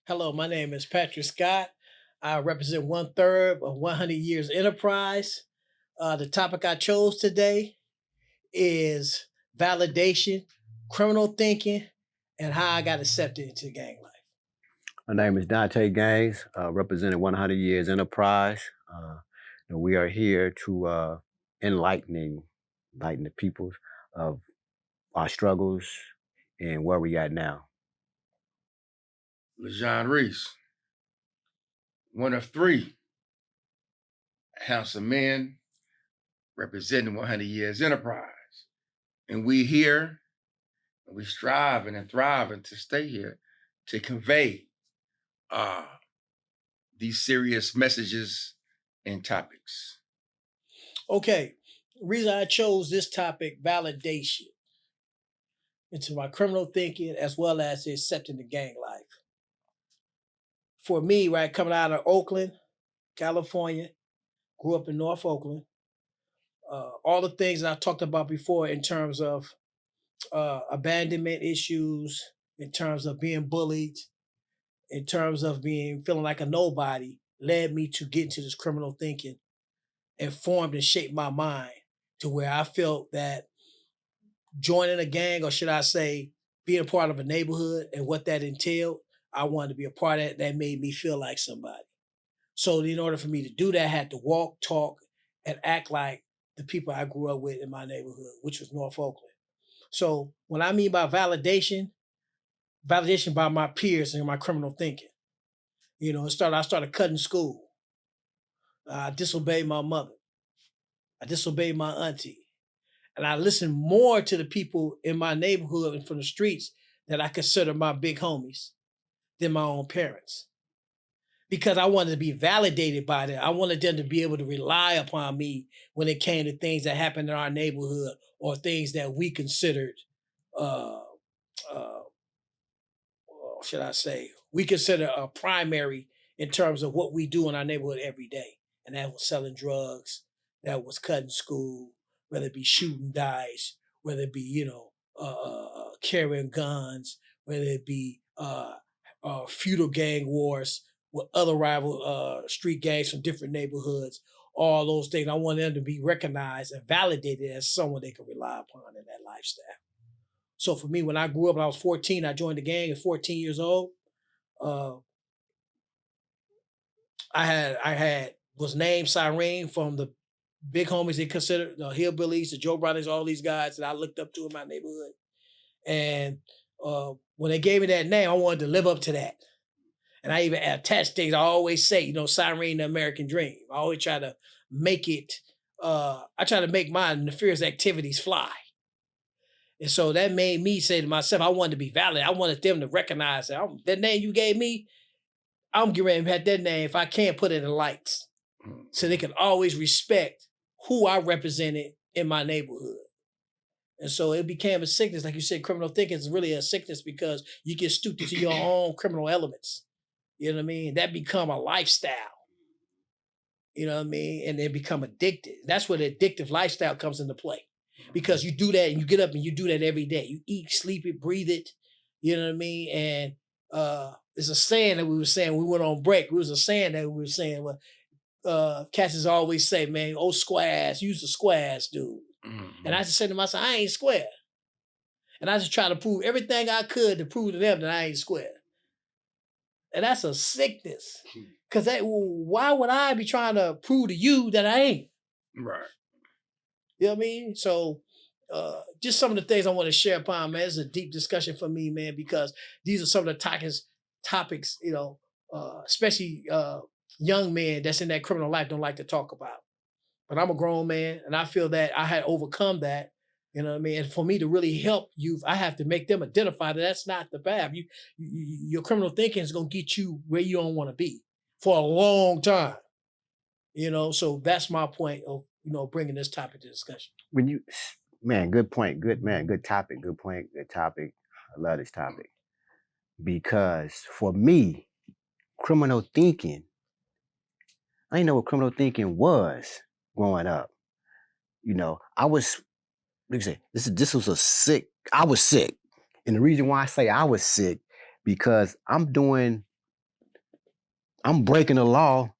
Hello, my name is Patrick Scott. I represent one third of 100 Years Enterprise. The topic I chose today is validation, criminal thinking, and how I got accepted into gang life. My name is Dante Gaines, representing 100 Years Enterprise. And we are here to enlighten the people of our struggles and where we at now. Lejon Reese, one of three handsome men representing 100 Years Enterprise. And we here, and we striving and thriving to stay here to convey uh, these serious messages and topics. Okay, the reason I chose this topic, validation, into my criminal thinking as well as accepting the gang life. For me, right, coming out of Oakland, California, grew up in North Oakland. All the things that I talked about before in terms of abandonment issues, in terms of being bullied, in terms of being feeling like a nobody, led me to get into this criminal thinking and formed and shaped my mind to where I felt that joining a gang, or should I say, being a part of a neighborhood and what that entailed, I wanted to be a part of it. That made me feel like somebody. So in order for me to do that, I had to walk, talk, and act like the people I grew up with in my neighborhood, which was North Oakland. So when I mean by validation, validation by my peers and my criminal thinking. I started cutting school. I disobeyed my mother. I disobeyed my auntie. And I listened more to the people in my neighborhood and from the streets that I consider my big homies than my own parents. Because I wanted to be validated by them. I wanted them to be able to rely upon me when it came to things that happened in our neighborhood or things that we considered uh, uh, should I say, we consider a primary in terms of what we do in our neighborhood every day. And that was selling drugs, that was cutting school, whether it be shooting dice, whether it be, carrying guns, whether it be feudal gang wars with other rival street gangs from different neighborhoods, all those things. I want them to be recognized and validated as someone they can rely upon in that lifestyle. So for me, when I grew up, when I was 14, I joined the gang at 14 years old. Uh, I had was named Cyrene from the big homies they considered the hillbillies, the Joe Brothers, all these guys that I looked up to in my neighborhood. And when they gave me that name, I wanted to live up to that. And I even attached things. I always say, Cyrene, the American dream. I always try to make it. I try to make my nefarious activities fly. And so that made me say to myself, I wanted to be valid. I wanted them to recognize that name you gave me, I'm getting ready to have that name if I can't put it in lights. So they can always respect who I represented in my neighborhood. And so it became a sickness. Like you said, criminal thinking is really a sickness because you get stooped into your own criminal elements. You know what I mean? That become a lifestyle. You know what I mean? And they become addicted. That's where the addictive lifestyle comes into play. Because you do that and you get up and you do that every day. You eat, sleep it, breathe it. You know what I mean? And it's a saying that we were saying, we went on break. It was a saying that we were saying, cats always say, man, oh, squares, use the squares, dude. Mm-hmm. And I just said to myself, I ain't square. And I just try to prove everything I could to prove to them that I ain't square. And that's a sickness. Because why would I be trying to prove to you that I ain't? Right. You know what I mean? So just some of the things I want to share upon, man. It's a deep discussion for me, man, because these are some of the topics, especially young men that's in that criminal life don't like to talk about. But I'm a grown man, and I feel that I had overcome that. You know what I mean? And for me to really help youth, I have to make them identify that that's not the path. Your criminal thinking is going to get you where you don't want to be for a long time. So that's my point of bringing this topic to discussion. Good point, good topic, good point, good topic. I love this topic because for me, criminal thinking, I didn't know what criminal thinking was growing up. I was, like I say, this was I was sick. And the reason why I say I was sick, because I'm doing I'm breaking the law,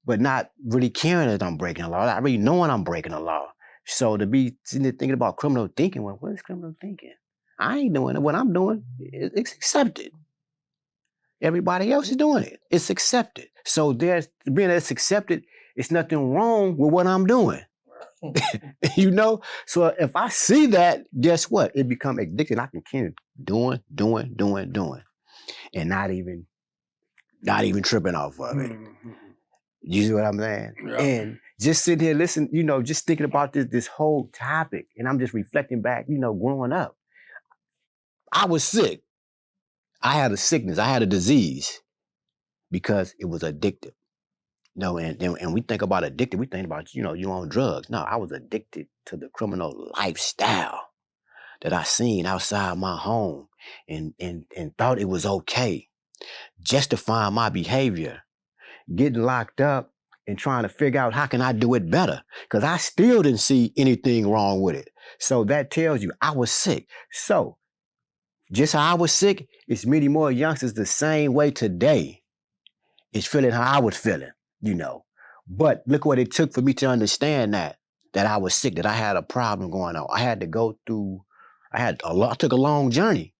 but not really caring that I'm breaking the law. Not really knowing I'm breaking the law. So to be sitting there thinking about criminal thinking, well, what is criminal thinking? I ain't doing it. What I'm doing, it's accepted. Everybody else is doing it. It's accepted. So there's being that it's accepted, it's nothing wrong with what I'm doing. You know? So if I see that, guess what? It become addicted. I can keep doing, and not even tripping off of it. You see what I'm saying? Yeah. And just sitting here listening, just thinking about this whole topic, and I'm just reflecting back, growing up. I was sick. I had a sickness. I had a disease because it was addictive. And we think about addicted, we think about, you on drugs. No, I was addicted to the criminal lifestyle that I seen outside my home and thought it was okay, justifying my behavior, getting locked up and trying to figure out how can I do it better, because I still didn't see anything wrong with it. So that tells you I was sick. So just how I was sick, it's many more youngsters the same way today. It's feeling how I was feeling, But look what it took for me to understand that I was sick, that I had a problem going on. I had to go through, I took a long journey.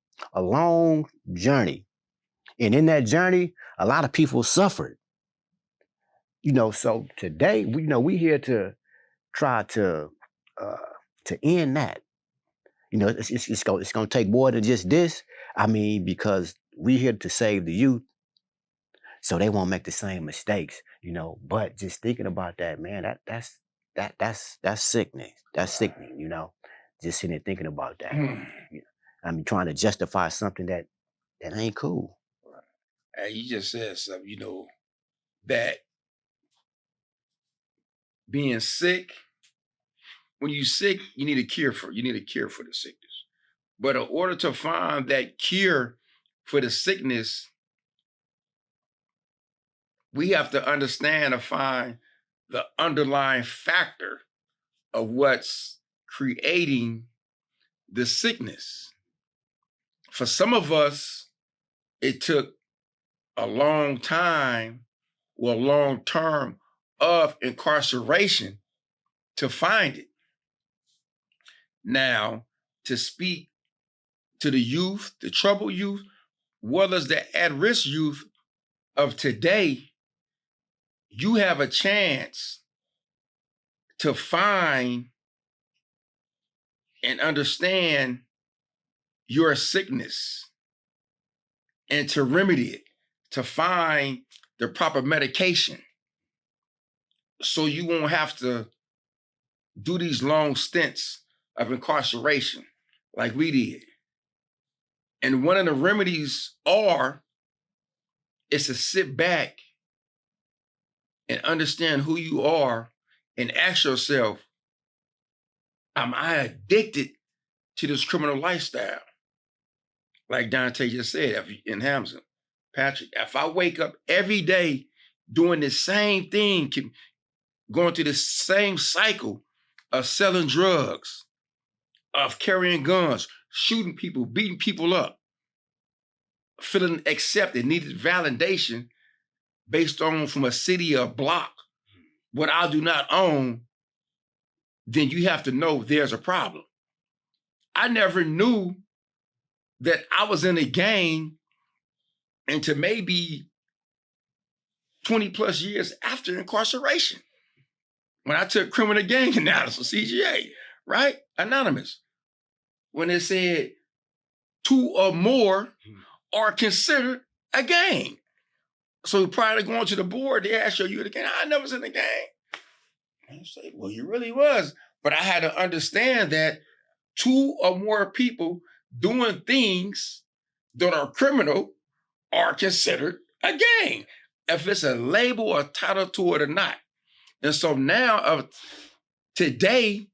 And in that journey, a lot of people suffered. So today, we here to try to end that. It's going to take more than just this. I mean, because we here to save the youth, so they won't make the same mistakes, But just thinking about that, man, that's sickening. That's sickening, Just sitting there thinking about that. I mean, trying to justify something that ain't cool. Hey, you just said something, that being sick, when you're sick, you need a cure for the sickness. But in order to find that cure for the sickness, we have to understand and find the underlying factor of what's creating the sickness. For some of us, it took a long time or a long term of incarceration to find it. Now, to speak to the youth, the troubled youth, well as the at-risk youth of today, you have a chance to find and understand your sickness and to remedy it, to find the proper medication so you won't have to do these long stints of incarceration like we did. And one of the remedies is to sit back and understand who you are and ask yourself, am I addicted to this criminal lifestyle? Like Dante just said in Hamilton, Patrick, if I wake up every day doing the same thing, going through the same cycle of selling drugs, of carrying guns, shooting people, beating people up, feeling accepted, needed validation based on from a city or block, what I do not own, then you have to know there's a problem. I never knew that I was in a gang until maybe 20 plus years after incarceration. When I took criminal gang analysis, CGA, right? Anonymous. When it said 2 or more are considered a gang. So prior to going to the board, they asked you the gang. I never was in the gang. And I say, well, you really was. But I had to understand that 2 or more people doing things that are criminal are considered a gang, if it's a label or title to it or not. And so now, today,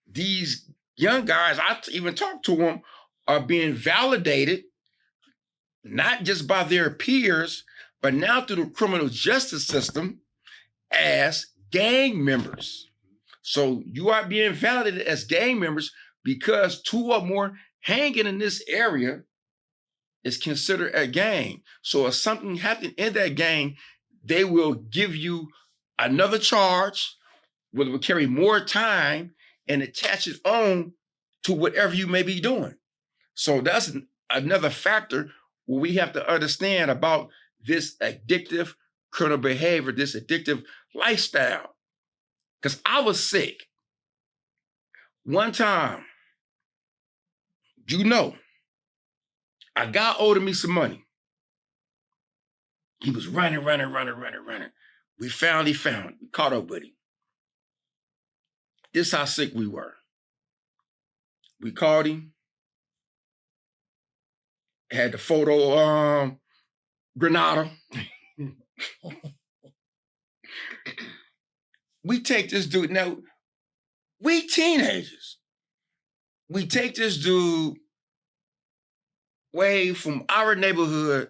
these young guys, I even talk to them, are being validated not just by their peers, but now through the criminal justice system as gang members. So you are being validated as gang members because 2 or more hanging in this area is considered a gang. So if something happened in that gang, they will give you another charge, will carry more time and attach it on to whatever you may be doing. So that's another factor where we have to understand about this addictive criminal behavior, this addictive lifestyle. Because I was sick. One time, a guy owed me some money. He was running. We found. We caught up with him. This is how sick we were. We called him. Had the photo Granada. We take this dude. Now, we teenagers. We take this dude way from our neighborhood.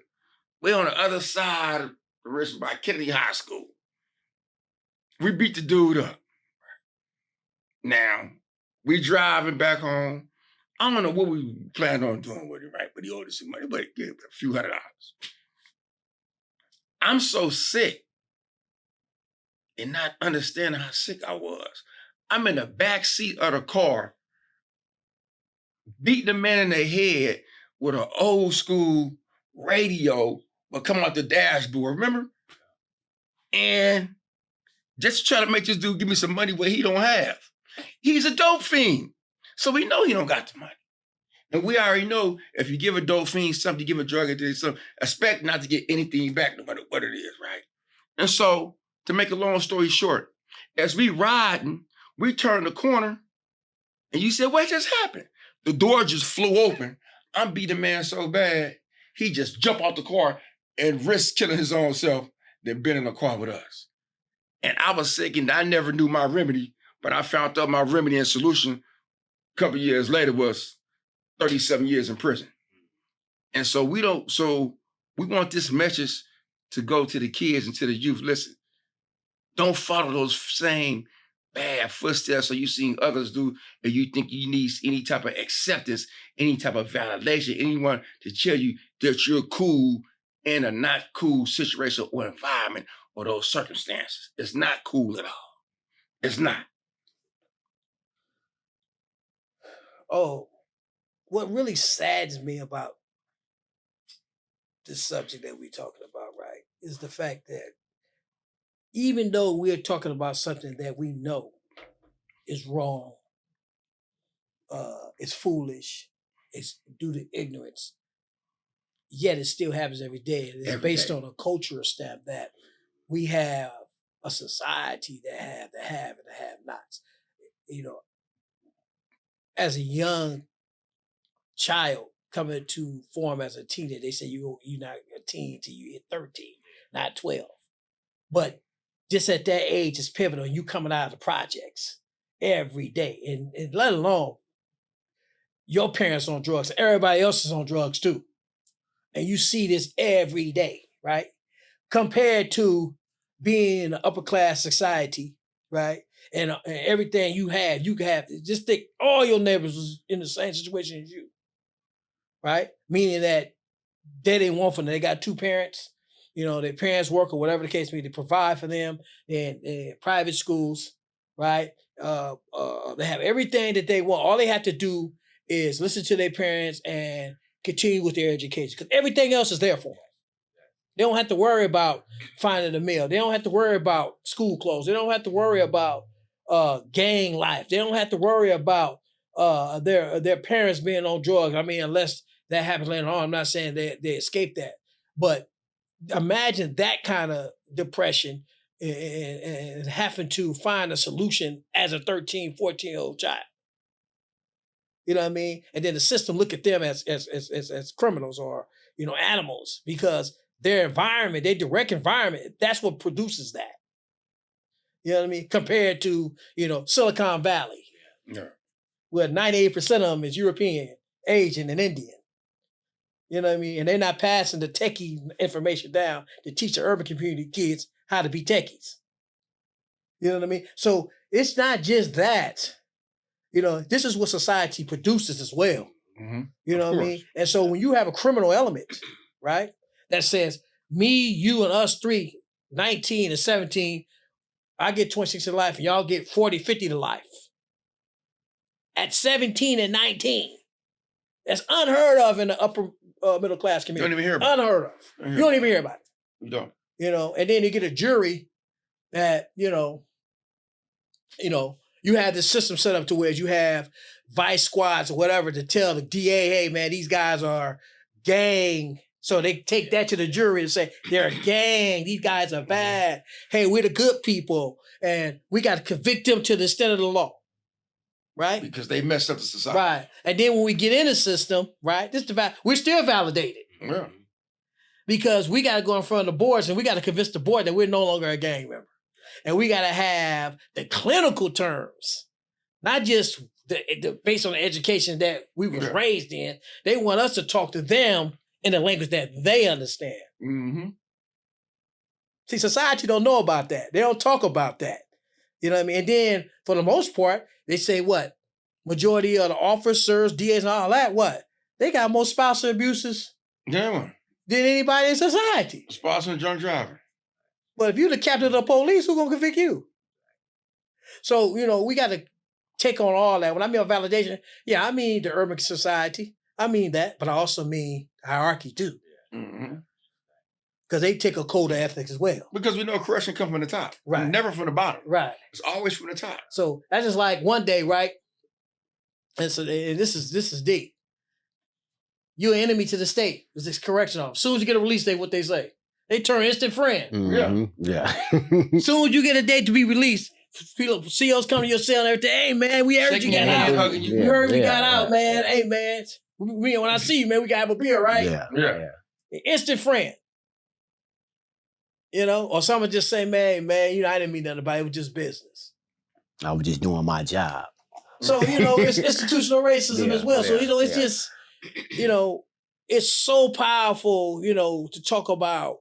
We're on the other side of the river by Kennedy High School. We beat the dude up. Now, we driving back home. I don't know what we planned on doing with it, right? But he owed us some money, but he gave a few $100. I'm so sick and not understanding how sick I was. I'm in the back seat of the car, beating the man in the head with an old school radio, but come out the dashboard, remember? And just try to make this dude give me some money where he don't have. He's a dope fiend. So we know he don't got the money. And we already know if you give a dope fiend something, you give a drug addict something, expect not to get anything back no matter what it is, right? And so, to make a long story short, as we riding, we turn the corner, and you said, what just happened? The door just flew open. I'm beating the man so bad, he just jumped out the car and risked killing his own self than being in the car with us. And I was sick, and I never knew my remedy, but I found out my remedy and solution a couple years later was 37 years in prison. And so we want this message to go to the kids and to the youth. Listen, don't follow those same bad footsteps or you seen others do, and you think you need any type of acceptance, any type of validation, anyone to tell you that you're cool in a not cool situation or environment or those circumstances. It's not cool at all. It's not. Oh, what really saddens me about this subject that we're talking about, right, is the fact that even though we're talking about something that we know is wrong, it's foolish, it's due to ignorance, yet it still happens every day. And it's based on a culture stamp that we have a society that have the have and the have-nots. You know, as a young child coming to form as a teenager, they say you're not a teen till you hit 13, not 12. But just at that age, it's pivotal. You coming out of the projects every day, and let alone your parents on drugs, everybody else is on drugs too, and you see this every day, right? Compared to being in an upper class society, right? And everything you have just think all your neighbors was in the same situation as you, right? Meaning that they didn't want for them. They got two parents, their parents work or whatever the case may be, they provide for them in private schools, right? They have everything that they want. All they have to do is listen to their parents and continue with their education because everything else is there for them. They don't have to worry about finding a meal. They don't have to worry about school clothes. They don't have to worry about gang life. They don't have to worry about their parents being on drugs. I mean, unless that happens later on. I'm not saying they escape that. But imagine that kind of depression and having to find a solution as a 13, 14-year-old child. You know what I mean? And then the system look at them as criminals or, animals because their environment, their direct environment, that's what produces that. You know what I mean? Compared to, Silicon Valley, where 98% of them is European, Asian, and Indian. You know what I mean? And they're not passing the techie information down to teach the urban community kids how to be techies. You know what I mean? So it's not just that. This is what society produces as well. You know Of what I course. mean? And so when you have a criminal element, right, that says me, you, and us three, 19 and 17, I get 26 to life and y'all get 40, 50 to life. At 17 and 19. That's unheard of in the upper middle class You community. don't even hear about Unheard of. it. You don't even hear about it. You don't. You know, and then you get a jury that, you have this system set up to where you have vice squads or whatever to tell the DA, hey man, these guys are gang. So they take that to the jury and say, they're a gang, these guys are bad. Hey, we're the good people, and we got to convict them to the extent of the law. Right? Because they messed up the society. Right. And then when we get in the system, right, we're still validated. Yeah. Because we got to go in front of the boards and we got to convince the board that we're no longer a gang member. And we got to have the clinical terms, not just based on the education that we was raised in. They want us to talk to them in a language that they understand. Mm-hmm. See, society don't know about that. They don't talk about that. You know what I mean? And then, for the most part, they say what? Majority of the officers, DAs, and all that, what? They got more spousal abuses than anybody in society. Spousal and drunk driving. But if you're the captain of the police, who's going to convict you? So, we got to take on all that. When I mean validation, yeah, I mean the urban society. I mean that, but I also mean hierarchy too. Mm-hmm. Because they take a code of ethics as well. Because we know correction comes from the top. Right. Never from the bottom. Right. It's always from the top. So that's just like one day, right? And so this is deep. You're an enemy to the state. It's this correction officer. As soon as you get a release date, what they say? They turn instant friend. Mm-hmm. Yeah. As soon as you get a date to be released, people, CEOs come to your cell and everything. Hey man, we heard you got out. Hugging you. We heard we got out, man. Hey man, when I see you, man, we gotta have a beer, right? Yeah. Instant friend. Or someone just say, man, I didn't mean nothing about it. It was just business. I was just doing my job. So, it's institutional racism as well. So, it's just, it's so powerful, to talk about,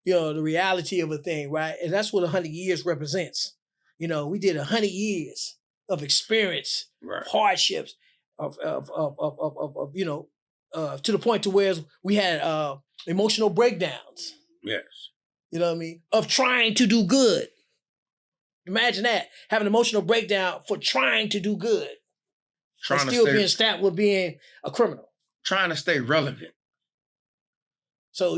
the reality of a thing, right? And that's what 100 years represents. We did 100 years of experience, right, hardships, to the point to where we had emotional breakdowns. Yes. You know what I mean? Of trying to do good. Imagine that. Having an emotional breakdown for trying to do good. And still being stamped with being a criminal. Trying to stay relevant. So,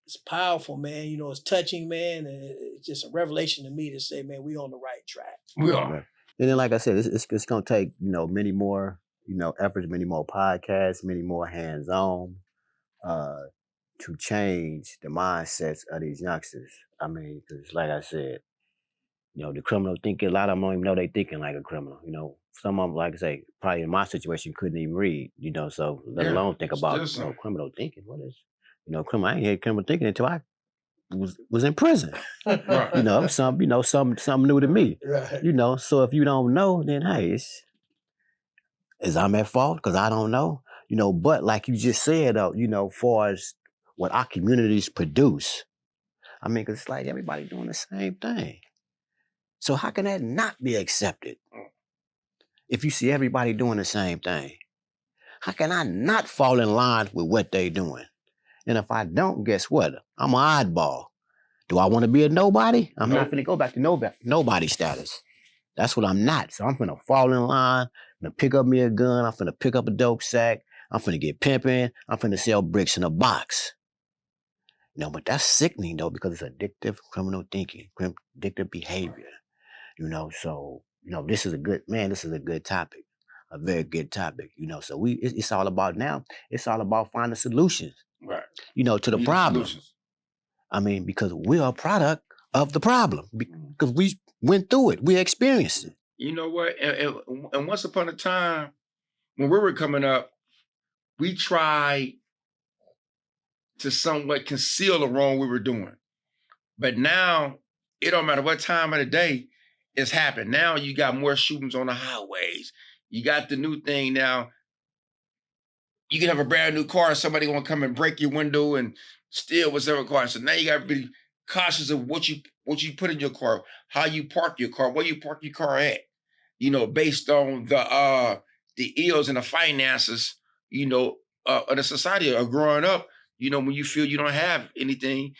it's powerful, man. It's touching, man. And it's just a revelation to me to say, man, we on the right track. We are. And then, like I said, it's going to take, many more, efforts, many more podcasts, many more hands-on, to change the mindsets of these youngsters. I mean, because like I said, the criminal thinking, a lot of them don't even know they thinking like a criminal. Some of them, like I say, probably in my situation, couldn't even read, so let alone think about criminal thinking. What is, criminal? I ain't had criminal thinking until I was in prison. Right. Something new to me. Right. So if you don't know, then hey, is I'm at fault because I don't know. But like you just said, far as what our communities produce, I mean, because it's like everybody doing the same thing. So how can that not be accepted? If you see everybody doing the same thing, how can I not fall in line with what they doing? And if I don't, guess what? I'm an oddball. Do I want to be a nobody? I'm not going to go back to nobody status. That's what I'm not. So I'm going to fall in line. I'm going to pick up me a gun. I'm going to pick up a dope sack. I'm going to get pimping. I'm going to sell bricks in a box. But that's sickening, though, because it's addictive criminal thinking, addictive behavior. So, this is a good topic, a very good topic, so it's all about now, it's all about finding solutions, right, to the problem. Solutions. I mean, because we're a product of the problem, because we went through it, we experienced it. You know what? And once upon a time, when we were coming up, we tried to somewhat conceal the wrong we were doing. But now, it don't matter what time of the day it's happened. Now you got more shootings on the highways. You got the new thing now. You can have a brand new car and somebody gonna come and break your window and steal whatever car. So now you gotta be cautious of what you put in your car, how you park your car, where you park your car at. Based on the ills and the finances in a society or growing up, when you feel you don't have anything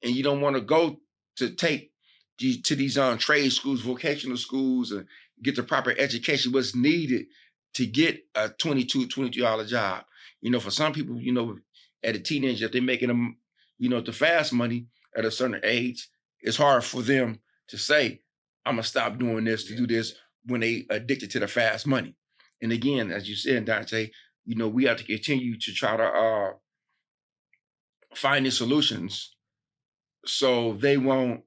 and you don't want to go to take to these trade schools, vocational schools, and get the proper education, what's needed to get a $22 job. For some people, at a teenager, if they're making them, the fast money at a certain age, it's hard for them to say, I'm gonna stop doing this to do this when they addicted to the fast money. And again, as you said, Dante, we have to continue to try to find the solutions so they won't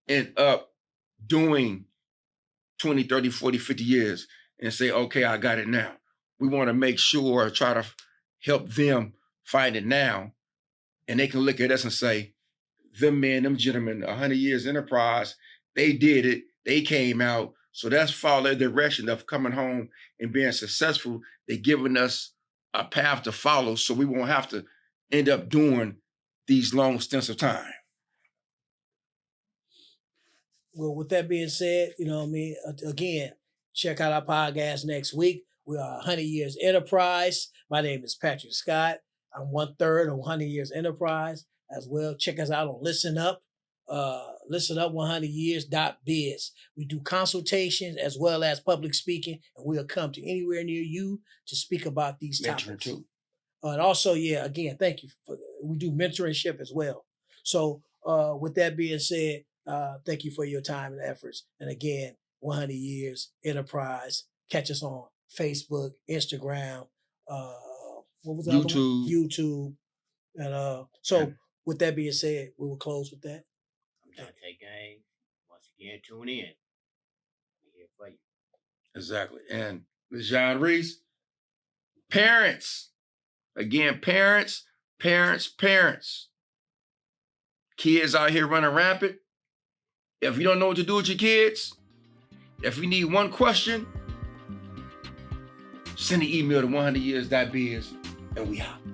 end up doing 20, 30, 40, 50 years and say, okay, I got it now. We want to make sure, try to help them find it now. And they can look at us and say, them men, them gentlemen, 100 years enterprise, they did it. They came out. So that's follow the direction of coming home and being successful. They're giving us a path to follow so we won't have to end up doing these long stints of time. Well, with that being said, again, check out our podcast next week. We are 100 Years Enterprise. My name is Patrick Scott. I'm 1/3 of 100 Years Enterprise as well. Check us out on Listen Up. Listen Up 100years.biz. We do consultations as well as public speaking, and we'll come to anywhere near you to speak about these topics. Too. And also, again, thank you. We do mentorship as well. So with that being said, thank you for your time and efforts. And again, 100 Years Enterprise. Catch us on Facebook, Instagram, what was that? YouTube. And with that being said, we will close with that. I'm Dante Gang. Once again, tune in. We're here for you. Exactly. And Lejon Reese, parents. Again, parents. Kids out here running rampant. If you don't know what to do with your kids, if you need one question, send an email to 100years.biz and we out.